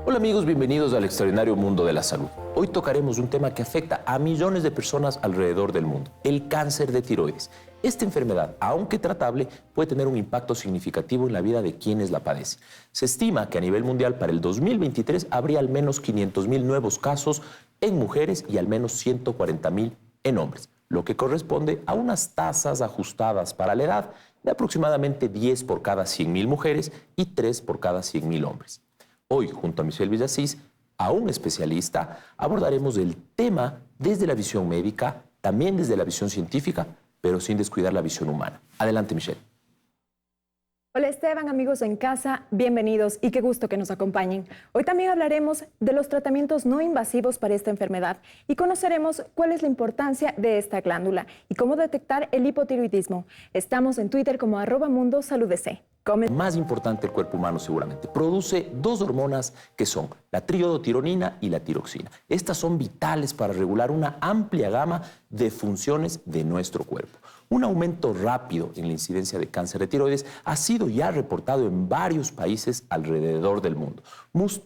Hola amigos, bienvenidos al extraordinario mundo de la salud. Hoy tocaremos un tema que afecta a millones de personas alrededor del mundo, el cáncer de tiroides. Esta enfermedad, aunque tratable, puede tener un impacto significativo en la vida de quienes la padecen. Se estima que a nivel mundial para el 2023 habría al menos 500,000 nuevos casos en mujeres y al menos 140,000 en hombres, lo que corresponde a unas tasas ajustadas para la edad de aproximadamente 10 por cada 100,000 mujeres y 3 por cada 100,000 hombres. Hoy, junto a Michelle Villasís, a un especialista, abordaremos el tema desde la visión médica, también desde la visión científica, pero sin descuidar la visión humana. Adelante, Michelle. Hola Esteban, amigos en casa, bienvenidos y qué gusto que nos acompañen. Hoy también hablaremos de los tratamientos no invasivos para esta enfermedad y conoceremos cuál es la importancia de esta glándula y cómo detectar el hipotiroidismo. Estamos en Twitter como @mundosaludec. Más importante el cuerpo humano seguramente. Produce dos hormonas que son la triodotironina y la tiroxina. Estas son vitales para regular una amplia gama de funciones de nuestro cuerpo. Un aumento rápido en la incidencia de cáncer de tiroides ha sido ya reportado en varios países alrededor del mundo,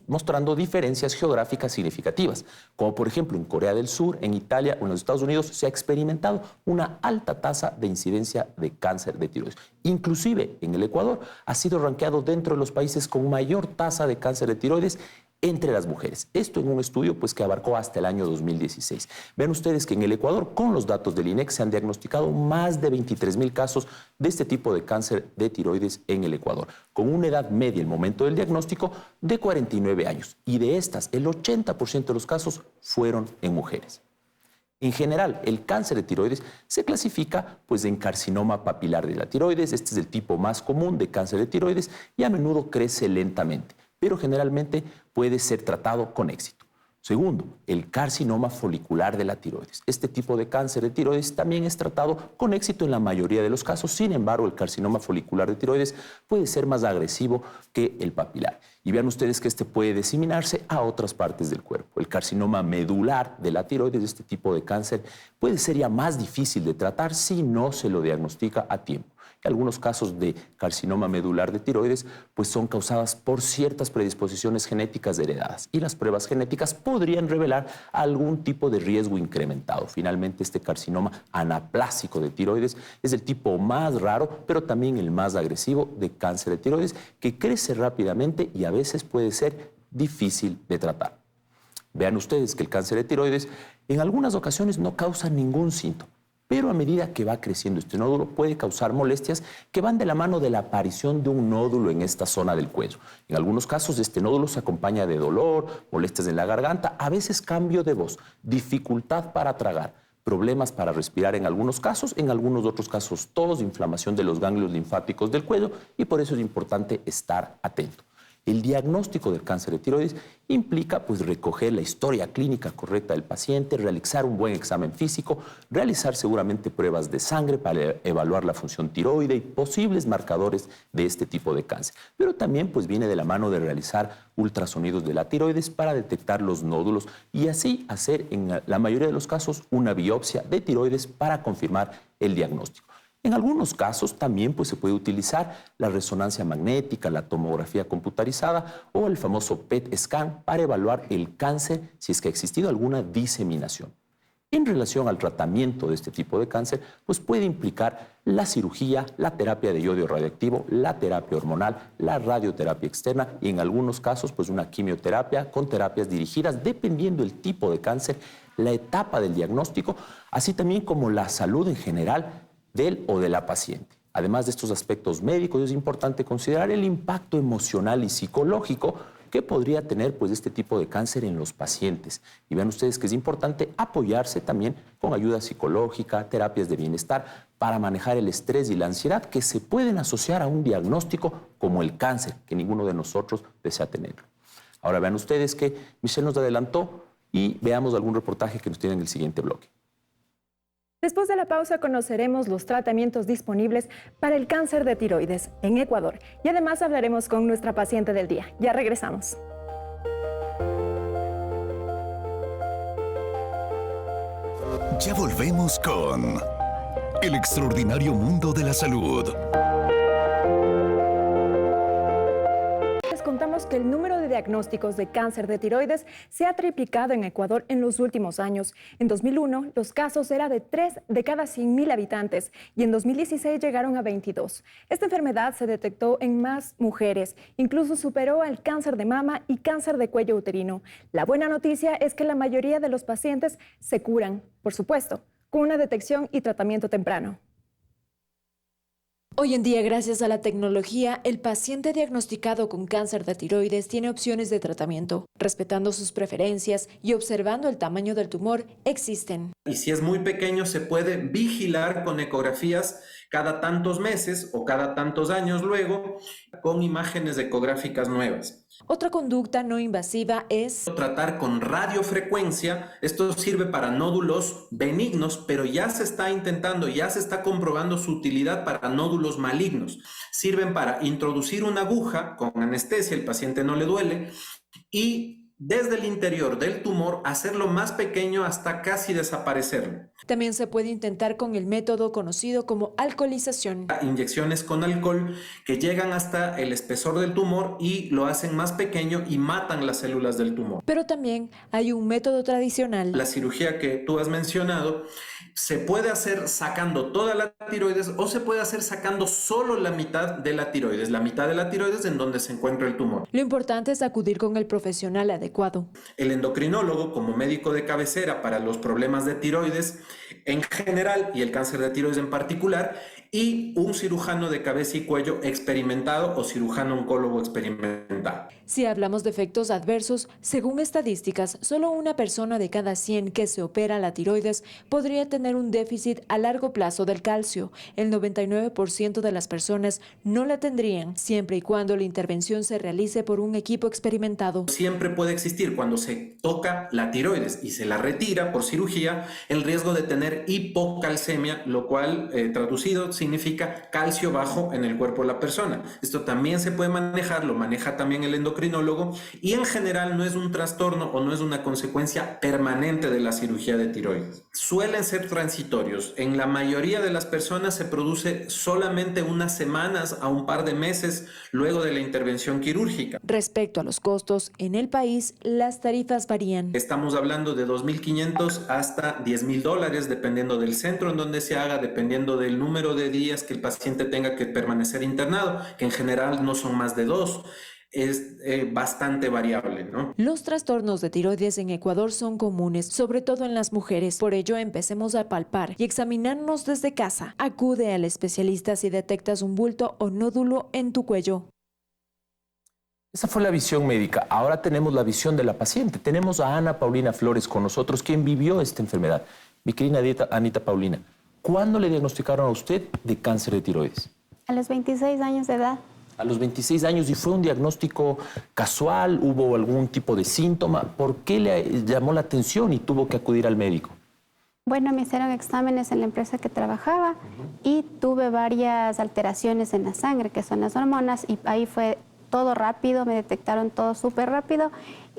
mostrando diferencias geográficas significativas, como por ejemplo en Corea del Sur, en Italia o en los Estados Unidos se ha experimentado una alta tasa de incidencia de cáncer de tiroides. Inclusive en el Ecuador ha sido rankeado dentro de los países con mayor tasa de cáncer de tiroides entre las mujeres. Esto en un estudio que abarcó hasta el año 2016. Vean ustedes que en el Ecuador, con los datos del INEC, se han diagnosticado más de 23,000 casos de este tipo de cáncer de tiroides en el Ecuador, con una edad media, el momento del diagnóstico, de 49 años. Y de estas, el 80% de los casos fueron en mujeres. En general, el cáncer de tiroides se clasifica en carcinoma papilar de la tiroides. Este es el tipo más común de cáncer de tiroides y a menudo crece lentamente, pero generalmente puede ser tratado con éxito. Segundo, el carcinoma folicular de la tiroides. Este tipo de cáncer de tiroides también es tratado con éxito en la mayoría de los casos. Sin embargo, el carcinoma folicular de tiroides puede ser más agresivo que el papilar. Y vean ustedes que este puede diseminarse a otras partes del cuerpo. El carcinoma medular de la tiroides, este tipo de cáncer, puede ser ya más difícil de tratar si no se lo diagnostica a tiempo. Algunos casos de carcinoma medular de tiroides son causadas por ciertas predisposiciones genéticas heredadas y las pruebas genéticas podrían revelar algún tipo de riesgo incrementado. Finalmente, este carcinoma anaplásico de tiroides es el tipo más raro, pero también el más agresivo de cáncer de tiroides, que crece rápidamente y a veces puede ser difícil de tratar. Vean ustedes que el cáncer de tiroides en algunas ocasiones no causa ningún síntoma, pero a medida que va creciendo este nódulo puede causar molestias que van de la mano de la aparición de un nódulo en esta zona del cuello. En algunos casos este nódulo se acompaña de dolor, molestias en la garganta, a veces cambio de voz, dificultad para tragar, problemas para respirar en algunos casos, en algunos otros casos tos, inflamación de los ganglios linfáticos del cuello, y por eso es importante estar atento. El diagnóstico del cáncer de tiroides implica recoger la historia clínica correcta del paciente, realizar un buen examen físico, realizar seguramente pruebas de sangre para evaluar la función tiroide y posibles marcadores de este tipo de cáncer. Pero también viene de la mano de realizar ultrasonidos de la tiroides para detectar los nódulos y así hacer en la mayoría de los casos una biopsia de tiroides para confirmar el diagnóstico. En algunos casos también se puede utilizar la resonancia magnética, la tomografía computarizada o el famoso PET scan para evaluar el cáncer si es que ha existido alguna diseminación. En relación al tratamiento de este tipo de cáncer, puede implicar la cirugía, la terapia de iodio radioactivo, la terapia hormonal, la radioterapia externa y en algunos casos una quimioterapia con terapias dirigidas dependiendo del tipo de cáncer, la etapa del diagnóstico, así también como la salud en general del o de la paciente. Además de estos aspectos médicos, es importante considerar el impacto emocional y psicológico que podría tener este tipo de cáncer en los pacientes. Y vean ustedes que es importante apoyarse también con ayuda psicológica, terapias de bienestar para manejar el estrés y la ansiedad que se pueden asociar a un diagnóstico como el cáncer, que ninguno de nosotros desea tenerlo. Ahora vean ustedes que Michelle nos adelantó y veamos algún reportaje que nos tiene en el siguiente bloque. Después de la pausa conoceremos los tratamientos disponibles para el cáncer de tiroides en Ecuador y además hablaremos con nuestra paciente del día. Ya regresamos. Ya volvemos con El extraordinario mundo de la salud. Les contamos que el número de diagnósticos de cáncer de tiroides se ha triplicado en Ecuador en los últimos años. En 2001, los casos eran de 3 de cada 100.000 habitantes y en 2016 llegaron a 22. Esta enfermedad se detectó en más mujeres, incluso superó al cáncer de mama y cáncer de cuello uterino. La buena noticia es que la mayoría de los pacientes se curan, por supuesto, con una detección y tratamiento temprano. Hoy en día, gracias a la tecnología, el paciente diagnosticado con cáncer de tiroides tiene opciones de tratamiento. Respetando sus preferencias y observando el tamaño del tumor, existen. Y si es muy pequeño, se puede vigilar con ecografías cada tantos meses o cada tantos años luego con imágenes ecográficas nuevas. Otra conducta no invasiva es Tratar con radiofrecuencia. Esto sirve para nódulos benignos, pero ya se está intentando, ya se está comprobando su utilidad para nódulos malignos. Sirven para introducir una aguja con anestesia, el paciente no le duele, y desde el interior del tumor hacerlo más pequeño hasta casi desaparecerlo. También se puede intentar con el método conocido como alcoholización. Inyecciones con alcohol que llegan hasta el espesor del tumor y lo hacen más pequeño y matan las células del tumor. Pero también hay un método tradicional. La cirugía que tú has mencionado se puede hacer sacando toda la tiroides o se puede hacer sacando solo la mitad de la tiroides. La mitad de la tiroides en donde se encuentra el tumor. Lo importante es acudir con el profesional adecuado. El endocrinólogo, como médico de cabecera para los problemas de tiroides en general y el cáncer de tiroides en particular, y un cirujano de cabeza y cuello experimentado o cirujano oncólogo experimentado. Si hablamos de efectos adversos, según estadísticas, solo una persona de cada 100 que se opera la tiroides podría tener un déficit a largo plazo del calcio. El 99% de las personas no la tendrían, siempre y cuando la intervención se realice por un equipo experimentado. Siempre puede existir, cuando se toca la tiroides y se la retira por cirugía, el riesgo de tener hipocalcemia, lo cual traducido significa calcio bajo en el cuerpo de la persona. Esto también se puede manejar, lo maneja también el endocrinólogo, y en general no es un trastorno o no es una consecuencia permanente de la cirugía de tiroides. Suelen ser transitorios. En la mayoría de las personas se produce solamente unas semanas a un par de meses luego de la intervención quirúrgica. Respecto a los costos, en el país las tarifas varían. Estamos hablando de $2.500 hasta $10.000, dependiendo del centro en donde se haga, dependiendo del número de días que el paciente tenga que permanecer internado, que en general no son más de 2. Es bastante variable, ¿no? Los trastornos de tiroides en Ecuador son comunes, sobre todo en las mujeres. Por ello, empecemos a palpar y examinarnos desde casa. Acude al especialista si detectas un bulto o nódulo en tu cuello. Esa fue la visión médica. Ahora tenemos la visión de la paciente. Tenemos a Ana Paulina Flores con nosotros, quien vivió esta enfermedad. Mi querida Anita Paulina, ¿cuándo le diagnosticaron a usted de cáncer de tiroides? A los 26 años de edad. A los 26 años, ¿y fue un diagnóstico casual? ¿Hubo algún tipo de síntoma? ¿Por qué le llamó la atención y tuvo que acudir al médico? Bueno, me hicieron exámenes en la empresa que trabajaba y tuve varias alteraciones en la sangre, que son las hormonas, y ahí fue todo rápido, me detectaron todo súper rápido,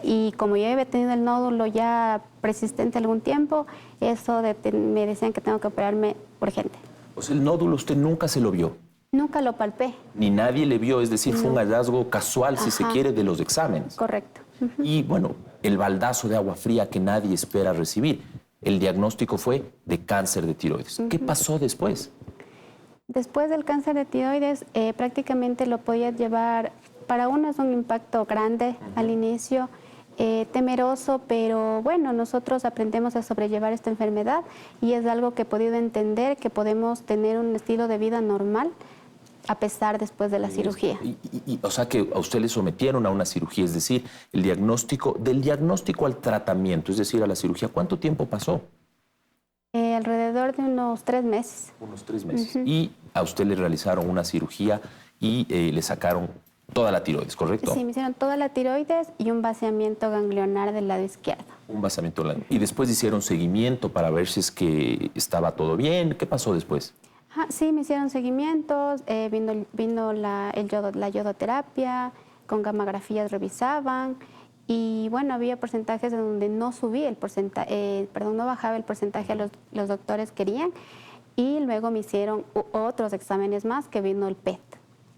y como yo había tenido el nódulo ya persistente algún tiempo, me decían que tengo que operarme urgente. O sea, el nódulo usted nunca se lo vio. Nunca lo palpé. Ni nadie le vio, es decir, fue un hallazgo casual, si se quiere, de los exámenes. Correcto. Y bueno, el baldazo de agua fría que nadie espera recibir. El diagnóstico fue de cáncer de tiroides. ¿Qué pasó después? Después del cáncer de tiroides, prácticamente lo podía llevar, para uno es un impacto grande al inicio, temeroso, pero bueno, nosotros aprendemos a sobrellevar esta enfermedad y es algo que he podido entender, que podemos tener un estilo de vida normal a pesar después de la cirugía. O sea que a usted le sometieron a una cirugía, es decir, del diagnóstico al tratamiento, es decir, a la cirugía, ¿cuánto tiempo pasó? Alrededor de unos 3 meses. Unos 3 meses. Y a usted le realizaron una cirugía y le sacaron toda la tiroides, ¿correcto? Sí, me hicieron toda la tiroides y un vaciamiento ganglionar del lado izquierdo. Un vaciamiento. Y después hicieron seguimiento para ver si es que estaba todo bien. ¿Qué pasó después? Sí, me hicieron seguimientos, vino la yodoterapia, con gammagrafías revisaban, y bueno, había porcentajes en donde no subía el porcentaje, no bajaba el porcentaje los doctores querían, y luego me hicieron otros exámenes más, que vino el PET.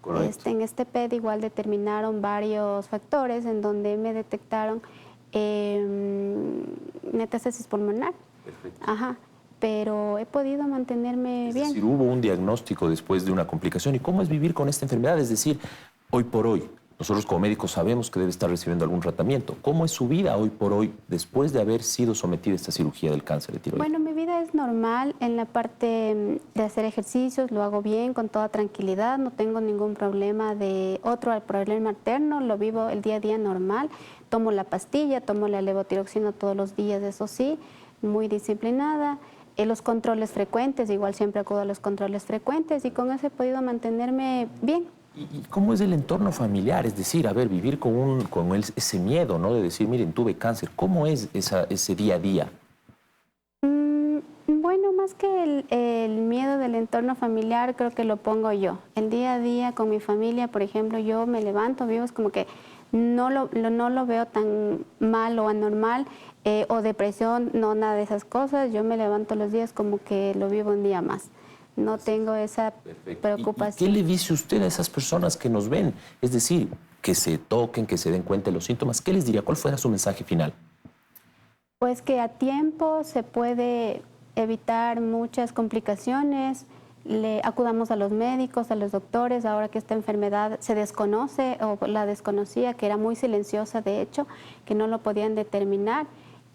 Correcto. En este PET igual determinaron varios factores en donde me detectaron metástasis pulmonar. Perfecto. Ajá, pero he podido mantenerme Es bien. decir, hubo un diagnóstico después de una complicación. ¿Y cómo es vivir con esta enfermedad? Es decir, hoy por hoy, nosotros como médicos sabemos que debe estar recibiendo algún tratamiento. ¿Cómo es su vida hoy por hoy después de haber sido sometida a esta cirugía del cáncer de tiroides? Bueno, mi vida es normal en la parte de hacer ejercicios, lo hago bien, con toda tranquilidad, no tengo ningún problema de otro problema alterno, lo vivo el día a día normal, tomo la pastilla, tomo la levotiroxina todos los días, eso sí, muy disciplinada. Los controles frecuentes, igual siempre acudo a los controles frecuentes y con eso he podido mantenerme bien. ¿Y cómo es el entorno familiar? Es decir, a ver, vivir con ese miedo, ¿no? De decir, miren, tuve cáncer. ¿Cómo es ese día a día? Bueno, más que el miedo del entorno familiar, creo que lo pongo yo. El día a día con mi familia, por ejemplo, yo me levanto, vivo, es como que no lo veo tan mal o anormal, o depresión, no, nada de esas cosas. Yo me levanto los días como que lo vivo un día más. No tengo esa preocupación. ¿Y qué le dice usted a esas personas que nos ven? Es decir, que se toquen, que se den cuenta de los síntomas. ¿Qué les diría? ¿Cuál fuera su mensaje final? Pues que a tiempo se puede evitar muchas complicaciones. Acudamos a los médicos, a los doctores, ahora que esta enfermedad se desconoce o la desconocía, que era muy silenciosa de hecho, que no lo podían determinar,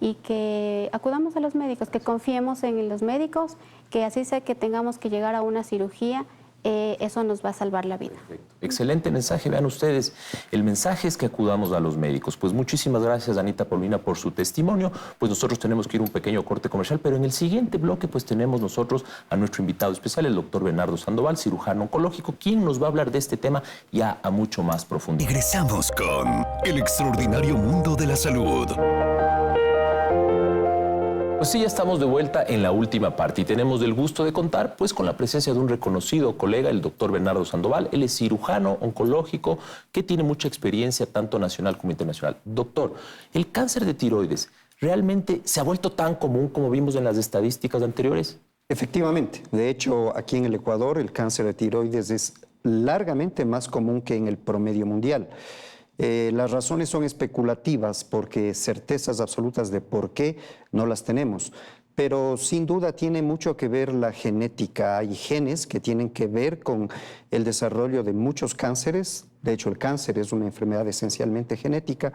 y que acudamos a los médicos, que confiemos en los médicos, que así sea que tengamos que llegar a una cirugía, eso nos va a salvar la vida. Perfecto. Excelente mensaje, vean ustedes. El mensaje es que acudamos a los médicos. Pues muchísimas gracias, Anita Paulina, por su testimonio. Pues nosotros tenemos que ir a un pequeño corte comercial, pero en el siguiente bloque pues tenemos nosotros a nuestro invitado especial, el doctor Bernardo Sandoval, cirujano oncológico, quien nos va a hablar de este tema ya a mucho más profundidad. Regresamos con El extraordinario mundo de la salud. Pues sí, ya estamos de vuelta en la última parte y tenemos el gusto de contar pues con la presencia de un reconocido colega, el doctor Bernardo Sandoval. Él es cirujano oncológico que tiene mucha experiencia tanto nacional como internacional. Doctor, ¿el cáncer de tiroides realmente se ha vuelto tan común como vimos en las estadísticas anteriores? Efectivamente. De hecho, aquí en el Ecuador el cáncer de tiroides es largamente más común que en el promedio mundial. Las razones son especulativas porque certezas absolutas de por qué no las tenemos. Pero sin duda tiene mucho que ver la genética. Hay genes que tienen que ver con el desarrollo de muchos cánceres. De hecho, el cáncer es una enfermedad esencialmente genética.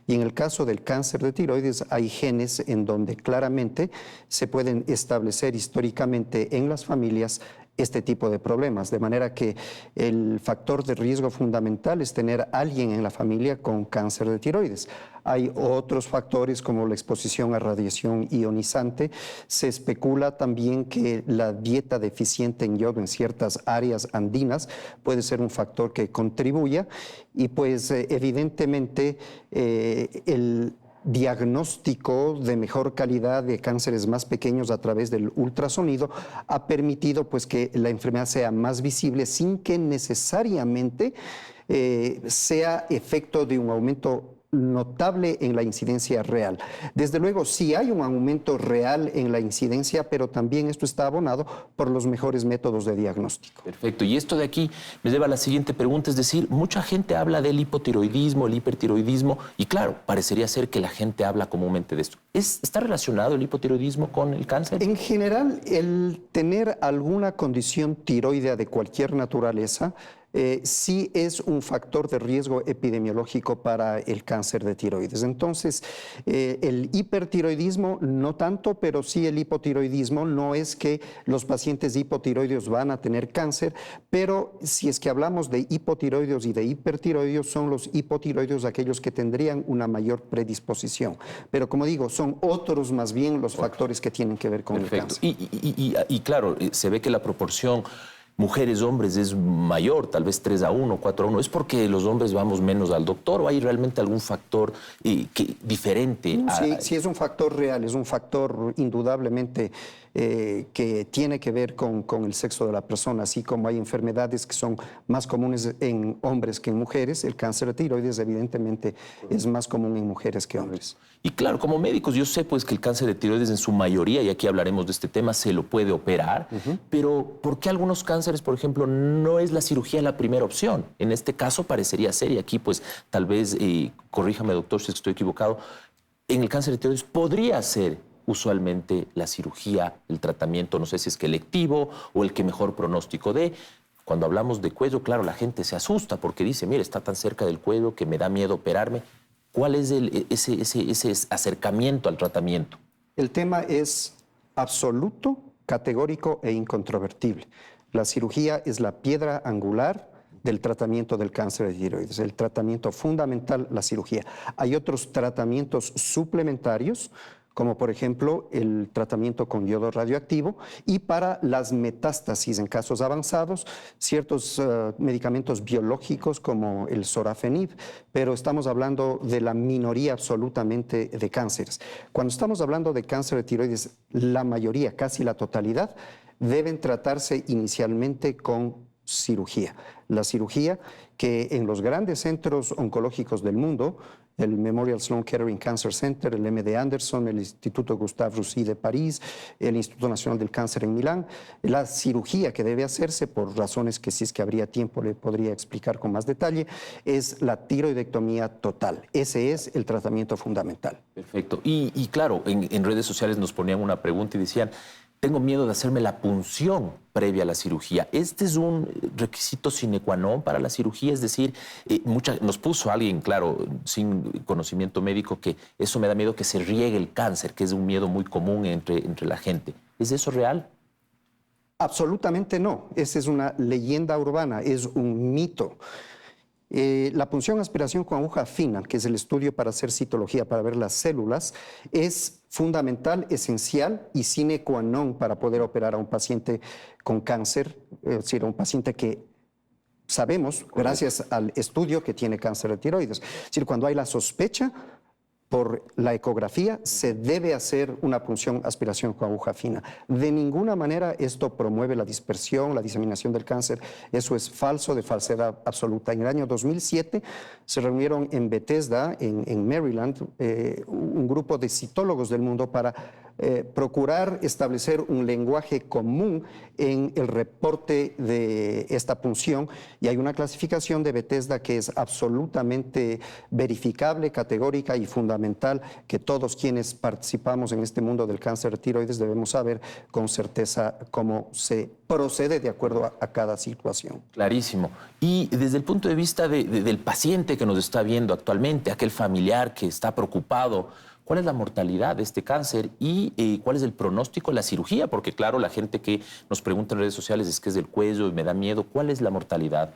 Y en el caso del cáncer de tiroides hay genes en donde claramente se pueden establecer históricamente en las familias este tipo de problemas, de manera que el factor de riesgo fundamental es tener a alguien en la familia con cáncer de tiroides. Hay otros factores como la exposición a radiación ionizante. Se especula también que la dieta deficiente en yodo en ciertas áreas andinas puede ser un factor que contribuya y pues evidentemente el diagnóstico de mejor calidad de cánceres más pequeños a través del ultrasonido ha permitido pues que la enfermedad sea más visible sin que necesariamente sea efecto de un aumento notable en la incidencia real. Desde luego, sí hay un aumento real en la incidencia, pero también esto está abonado por los mejores métodos de diagnóstico. Perfecto. Y esto de aquí me lleva a la siguiente pregunta, es decir, mucha gente habla del hipotiroidismo, el hipertiroidismo, y claro, parecería ser que la gente habla comúnmente de esto. ¿Está relacionado el hipotiroidismo con el cáncer? En general, el tener alguna condición tiroidea de cualquier naturaleza sí es un factor de riesgo epidemiológico para el cáncer de tiroides. Entonces, el hipertiroidismo no tanto, pero sí el hipotiroidismo. No es que los pacientes hipotiroideos van a tener cáncer, pero si es que hablamos de hipotiroideos y de hipertiroideos, son los hipotiroideos aquellos que tendrían una mayor predisposición. Pero como digo, son otros más bien los factores que tienen que ver con el cáncer. Y claro, se ve que la proporción mujeres-hombres es mayor, tal vez 3-1, 4-1. ¿Es porque los hombres vamos menos al doctor o hay realmente algún factor diferente? Sí, es un factor real, es un factor indudablemente que tiene que ver con el sexo de la persona, así como hay enfermedades que son más comunes en hombres que en mujeres, el cáncer de tiroides evidentemente es más común en mujeres que hombres. Y claro, como médicos yo sé pues que el cáncer de tiroides en su mayoría, y aquí hablaremos de este tema, se lo puede operar, pero ¿por qué algunos cánceres, por ejemplo, no es la cirugía la primera opción? En este caso parecería ser, y aquí pues tal vez, corríjame doctor si estoy equivocado, en el cáncer de tiroides podría ser usualmente la cirugía, el tratamiento, no sé si es que electivo o el que mejor pronóstico dé. Cuando hablamos de cuello, claro, la gente se asusta porque dice, mire, está tan cerca del cuello que me da miedo operarme. ¿Cuál es ese acercamiento al tratamiento? El tema es absoluto, categórico e incontrovertible. La cirugía es la piedra angular del tratamiento del cáncer de tiroides, el tratamiento fundamental, la cirugía. Hay otros tratamientos suplementarios, como por ejemplo el tratamiento con yodo radioactivo, y para las metástasis en casos avanzados, ciertos medicamentos biológicos como el sorafenib, pero estamos hablando de la minoría absolutamente de cánceres. Cuando estamos hablando de cáncer de tiroides, la mayoría, casi la totalidad, deben tratarse inicialmente con cirugía. La cirugía que en los grandes centros oncológicos del mundo, el Memorial Sloan Kettering Cancer Center, el MD Anderson, el Instituto Gustave Roussy de París, el Instituto Nacional del Cáncer en Milán, la cirugía que debe hacerse, por razones que si es que habría tiempo le podría explicar con más detalle, es la tiroidectomía total. Ese es el tratamiento fundamental. Perfecto. Y claro, en redes sociales nos ponían una pregunta y decían, tengo miedo de hacerme la punción previa a la cirugía. ¿Este es un requisito sine qua non para la cirugía? Es decir, nos puso alguien, claro, sin conocimiento médico, que eso me da miedo que se riegue el cáncer, que es un miedo muy común entre la gente. ¿Es eso real? Absolutamente no. Esa es una leyenda urbana, es un mito. La punción aspiración con aguja fina, que es el estudio para hacer citología, para ver las células, es fundamental, esencial y sine qua non para poder operar a un paciente con cáncer, es decir, a un paciente que sabemos, gracias al estudio, que tiene cáncer de tiroides. Es decir, cuando hay la sospecha, por la ecografía se debe hacer una punción aspiración con aguja fina. De ninguna manera esto promueve la dispersión, la diseminación del cáncer. Eso es falso, de falsedad absoluta. En el año 2007 se reunieron en Bethesda, en Maryland, un grupo de citólogos del mundo para procurar establecer un lenguaje común en el reporte de esta punción, y hay una clasificación de Bethesda que es absolutamente verificable, categórica y fundamental, que todos quienes participamos en este mundo del cáncer de tiroides debemos saber con certeza cómo se procede de acuerdo a cada situación. Clarísimo. Y desde el punto de vista del paciente que nos está viendo actualmente, aquel familiar que está preocupado, ¿cuál es la mortalidad de este cáncer y cuál es el pronóstico de la cirugía? Porque claro, la gente que nos pregunta en redes sociales es que es del cuello y me da miedo. ¿Cuál es la mortalidad?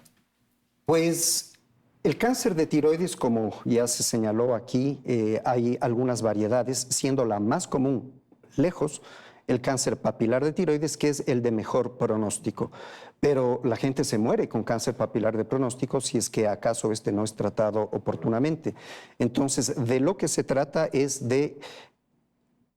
Pues el cáncer de tiroides, como ya se señaló aquí, hay algunas variedades, siendo la más común, lejos, el cáncer papilar de tiroides, que es el de mejor pronóstico. Pero la gente se muere con cáncer papilar de pronóstico si es que acaso este no es tratado oportunamente. Entonces, de lo que se trata es de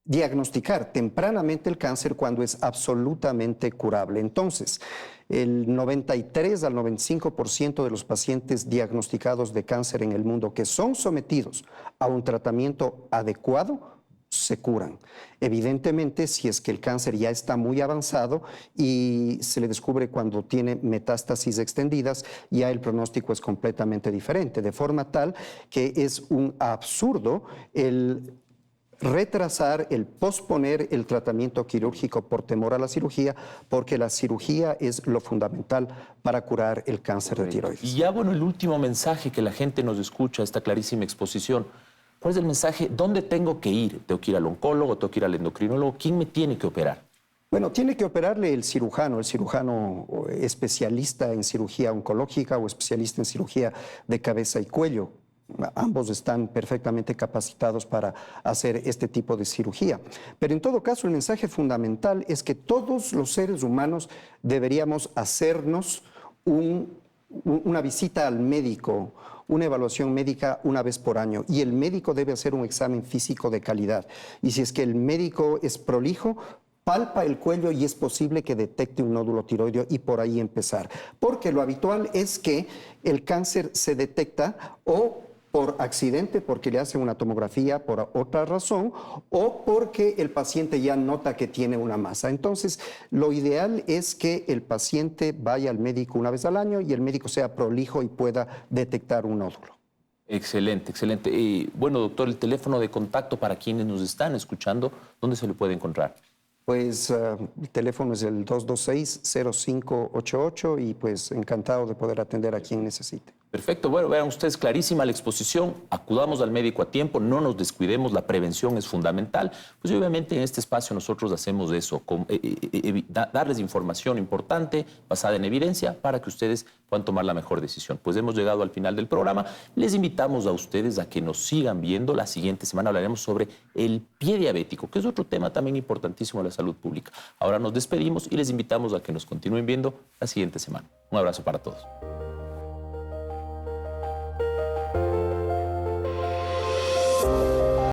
diagnosticar tempranamente el cáncer cuando es absolutamente curable. Entonces, el 93 al 95% de los pacientes diagnosticados de cáncer en el mundo que son sometidos a un tratamiento adecuado se curan. Evidentemente, si es que el cáncer ya está muy avanzado y se le descubre cuando tiene metástasis extendidas, ya el pronóstico es completamente diferente, de forma tal que es un absurdo el retrasar, el posponer el tratamiento quirúrgico por temor a la cirugía, porque la cirugía es lo fundamental para curar el cáncer de tiroides. Y ya, bueno, el último mensaje que la gente nos escucha, esta clarísima exposición, ¿cuál es el mensaje? ¿Dónde tengo que ir? ¿Tengo que ir al oncólogo? ¿Tengo que ir al endocrinólogo? ¿Quién me tiene que operar? Bueno, tiene que operarle el cirujano especialista en cirugía oncológica o especialista en cirugía de cabeza y cuello. Ambos están perfectamente capacitados para hacer este tipo de cirugía. Pero en todo caso, el mensaje fundamental es que todos los seres humanos deberíamos hacernos una visita al médico, una evaluación médica una vez por año, y el médico debe hacer un examen físico de calidad. Y si es que el médico es prolijo, palpa el cuello y es posible que detecte un nódulo tiroideo y por ahí empezar. Porque lo habitual es que el cáncer se detecta o por accidente, porque le hacen una tomografía por otra razón, o porque el paciente ya nota que tiene una masa. Entonces, lo ideal es que el paciente vaya al médico una vez al año y el médico sea prolijo y pueda detectar un nódulo. Excelente, excelente. Y bueno, doctor, el teléfono de contacto para quienes nos están escuchando, ¿dónde se lo puede encontrar? Pues el teléfono es el 226-0588 y pues encantado de poder atender a quien necesite. Perfecto, bueno, vean ustedes, clarísima la exposición, acudamos al médico a tiempo, no nos descuidemos, la prevención es fundamental, pues obviamente en este espacio nosotros hacemos eso, darles información importante, basada en evidencia, para que ustedes puedan tomar la mejor decisión. Pues hemos llegado al final del programa, les invitamos a ustedes a que nos sigan viendo, la siguiente semana hablaremos sobre el pie diabético, que es otro tema también importantísimo de la salud pública. Ahora nos despedimos y les invitamos a que nos continúen viendo la siguiente semana. Un abrazo para todos.